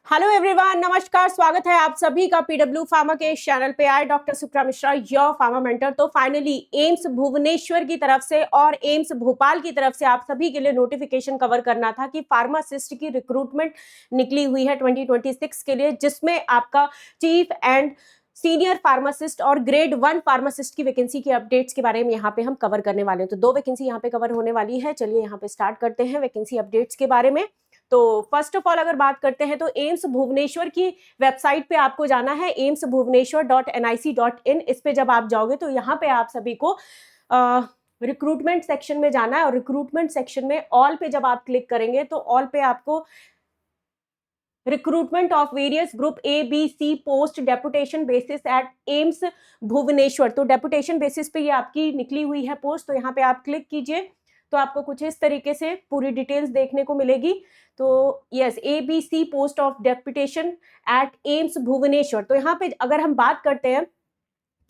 Hello everyone, नमस्कार। स्वागत है आप सभी का पीडब्ल्यू फार्मा के चैनल पे। आए doctor supra Mishra, your pharma mentor. तो फाइनली एम्स भुवनेश्वर की तरफ से और एम्स भोपाल की तरफ से आप सभी के लिए नोटिफिकेशन कवर करना था कि फार्मासिस्ट की रिक्रूटमेंट निकली हुई है 2026 के लिए, जिसमें आपका चीफ एंड सीनियर फार्मासिस्ट और ग्रेड 1 फार्मासिस्ट की वैकेंसी की अपडेट्स के बारे में यहाँ पे हम कवर करने वाले हैं। तो 2 वैकेंसी यहाँ पे कवर होने वाली है। चलिए यहाँ पे स्टार्ट करते हैं वैकेंसी अपडेट्स के बारे में। तो फर्स्ट ऑफ ऑल अगर बात करते हैं तो एम्स भुवनेश्वर की वेबसाइट पे आपको जाना है, amsbhubaneswar.nic.in। इस पे जब आप जाओगे तो यहाँ पे आप सभी को रिक्रूटमेंट सेक्शन में जाना है और रिक्रूटमेंट सेक्शन में ऑल पे जब आप क्लिक करेंगे तो ऑल पे आपको recruitment of various group A B C post deputation basis at AIIMS Bhubaneswar, तो डेपुटेशन बेसिस पे ये आपकी निकली हुई है पोस्ट। तो यहाँ पे आप क्लिक कीजिए तो आपको कुछ इस तरीके से पूरी डिटेल्स देखने को मिलेगी। तो yes, ABC post of deputation at AIIMS Bhubaneswar. तो यहाँ पे अगर हम बात करते हैं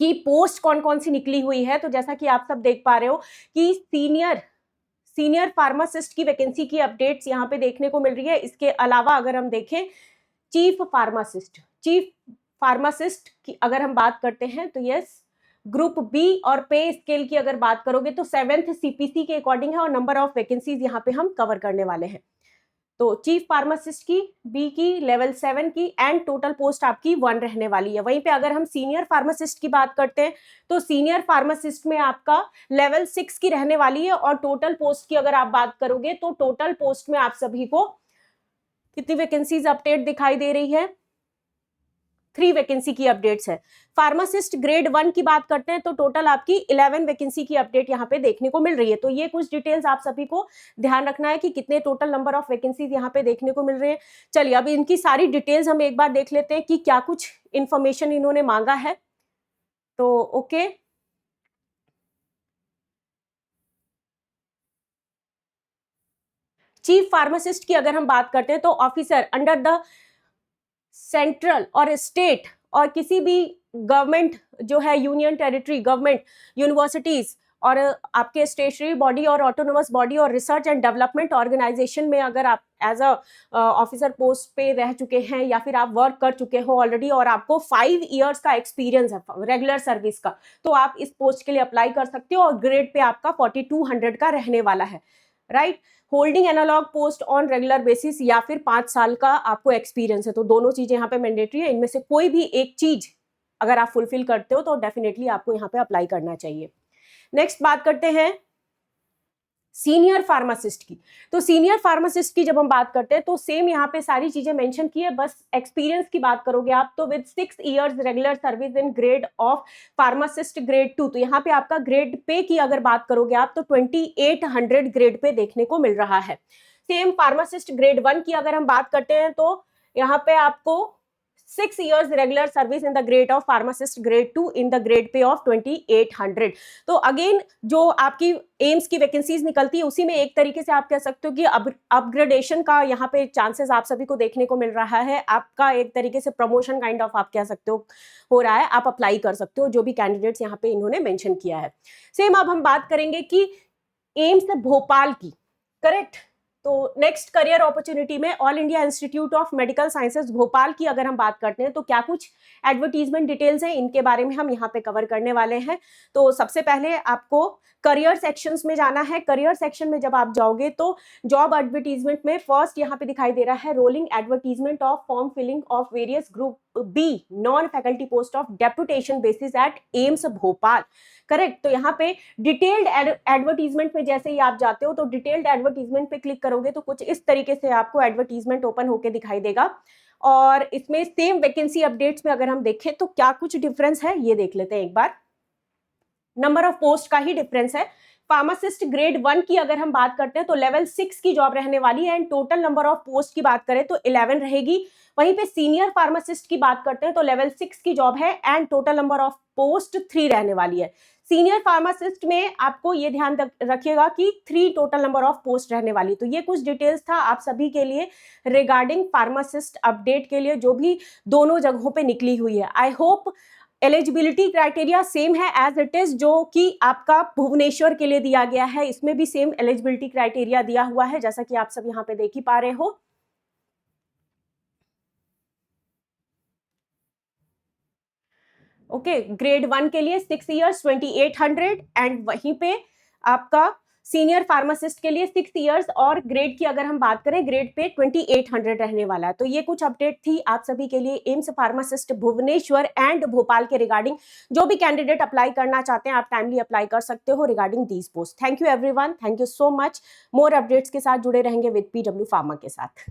कि पोस्ट कौन कौन सी निकली हुई है, तो जैसा कि आप सब देख पा रहे हो कि सीनियर फार्मासिस्ट की वैकेंसी की अपडेट्स यहाँ पे देखने को मिल रही है। इसके अलावा अगर हम देखें चीफ फार्मासिस्ट की अगर हम बात करते हैं तो यस, ग्रुप बी और पे स्केल की अगर बात करोगे तो 7th CPC के अकॉर्डिंग है और नंबर ऑफ वैकेंसीज यहाँ पे हम कवर करने वाले हैं। तो चीफ फार्मासिस्ट की बी की लेवल 7 की एंड टोटल पोस्ट आपकी 1 रहने वाली है। वहीं पे अगर हम सीनियर फार्मासिस्ट की बात करते हैं तो सीनियर फार्मासिस्ट में आपका लेवल 6 की रहने वाली है और टोटल पोस्ट की अगर आप बात करोगे तो टोटल पोस्ट में आप सभी को कितनी वैकेंसीज अपडेट दिखाई दे रही है? 3 वैकेंसी की अपडेट्स है। फार्मासिस्ट ग्रेड 1 की बात करते हैं तो टोटल आपकी 11 वैकेंसी की अपडेट यहाँ पे देखने को मिल रही है। तो ये कुछ डिटेल्स आप सभी को ध्यान रखना है कि कितने टोटल नंबर ऑफ वैकेंसीज यहाँ पे देखने को मिल रहे हैं। चलिए अब इनकी सारी डिटेल्स हम एक बार देख लेते हैं कि क्या कुछ इंफॉर्मेशन इन्होंने मांगा है। तो ओके, चीफ फार्मासिस्ट की अगर हम बात करते हैं तो ऑफिसर अंडर द सेंट्रल और स्टेट और किसी भी गवर्नमेंट जो है यूनियन टेरिटरी गवर्नमेंट, यूनिवर्सिटीज और आपके स्टेशनरी बॉडी और ऑटोनोमस बॉडी और रिसर्च एंड डेवलपमेंट ऑर्गेनाइजेशन में अगर आप एज अ ऑफिसर पोस्ट पे रह चुके हैं या फिर आप वर्क कर चुके हो ऑलरेडी और आपको 5 इयर्स का एक्सपीरियंस है रेगुलर सर्विस का, तो आप इस पोस्ट के लिए अप्लाई कर सकते हो और ग्रेड पे आपका 4200 का रहने वाला है, right. Holding analog post on regular basis या फिर 5 साल का आपको एक्सपीरियंस है। तो दोनों चीजें यहाँ पे मैंडेटरी है। इनमें से कोई भी एक चीज अगर आप फुलफिल करते हो तो डेफिनेटली आपको यहाँ पे अप्लाई करना चाहिए। नेक्स्ट बात करते हैं सीनियर फार्मासिस्ट की। तो सीनियर फार्मासिस्ट की जब हम बात करते हैं तो सेम यहाँ पे सारी चीजें मेंशन की है, बस एक्सपीरियंस की बात करोगे आप तो with 6 years regular service in grade of pharmacist grade 2। तो यहाँ पे आपका ग्रेड पे की अगर बात करोगे आप तो 2800 ग्रेड पे देखने को मिल रहा है। सेम फार्मासिस्ट ग्रेड 1 की अगर हम बात करते हैं तो यहाँ पे आपको 6 years regular service in the grade of pharmacist grade 2 in the grade pay of 2800। तो अगेन जो आपकी एम्स की वैकेंसीज निकलती है उसी में एक तरीके से आप कह सकते हो कि अपग्रेडेशन का यहाँ पे चांसेस आप सभी को देखने को मिल रहा है। आपका एक तरीके से प्रमोशन काइंड ऑफ आप कह सकते हो रहा है। आप अप्लाई कर सकते हो जो भी कैंडिडेट्स यहाँ पे इन्होंने मेंशन किया है। सेम अब हम बात करेंगे कि एम्स भोपाल की, करेक्ट। तो नेक्स्ट करियर अपॉर्चुनिटी में all India institute of medical sciences Bhopal की अगर हम बात करते हैं तो क्या कुछ एडवर्टीजमेंट डिटेल्स हैं, इनके बारे में हम यहाँ पे कवर करने वाले हैं। तो सबसे पहले आपको करियर सेक्शंस में जाना है। करियर सेक्शन में जब आप जाओगे तो जॉब एडवर्टीजमेंट में फर्स्ट यहाँ पे दिखाई दे रहा है rolling advertisement of form filling of various group B non faculty post of deputation basis at AIIMS Bhopal, correct. तो यहाँ पे डिटेल्ड एडवर्टीजमेंट में जैसे ही आप जाते हो तो डिटेल्ड एडवर्टीजमेंट पे क्लिक करोगे तो कुछ इस तरीके से आपको एडवर्टीजमेंट ओपन होके दिखाई देगा। और इसमें सेम वैकेंसी अपडेट्स में अगर हम देखें तो क्या कुछ डिफरेंस है ये देख लेते हैं एक बार। नंबर ऑफ पोस्ट का ही डिफरेंस है। फार्मासिस्ट ग्रेड 1 की अगर हम बात करते हैं तो लेवल 6 की जॉब रहने वाली है and total number of post की बात करें तो 11 रहेगी। वहीं पे सीनियर फार्मासिस्ट की बात करते हैं तो लेवल 6 की जॉब है and total number of post 3 रहने वाली है। सीनियर फार्मासिस्ट में आपको ये ध्यान रखिएगा कि 3 टोटल नंबर ऑफ पोस्ट रहने वाली। तो ये कुछ डिटेल्स था आप सभी के लिए रिगार्डिंग फार्मासिस्ट अपडेट के लिए जो भी दोनों जगहों पे निकली हुई है। I hope eligibility criteria same है एज इट इज जो कि आपका भुवनेश्वर के लिए दिया गया है, इसमें भी सेम एलिजिबिलिटी क्राइटेरिया दिया हुआ है जैसा कि आप सब यहाँ पे देख ही पा रहे हो। ओके, ग्रेड 1 के लिए 6 इयर्स 2800, एंड वहीं पे आपका सीनियर फार्मासिस्ट के लिए 6 इयर्स, और ग्रेड की अगर हम बात करें ग्रेड पे 2800 रहने वाला है। तो ये कुछ अपडेट थी आप सभी के लिए एम्स फार्मासिस्ट भुवनेश्वर एंड भोपाल के रिगार्डिंग। जो भी कैंडिडेट अप्लाई करना चाहते हैं आप टाइमली अप्लाई कर सकते हो regarding these post. Thank you everyone, thank you so much. More updates के साथ जुड़े रहेंगे विद PW फार्मा के साथ।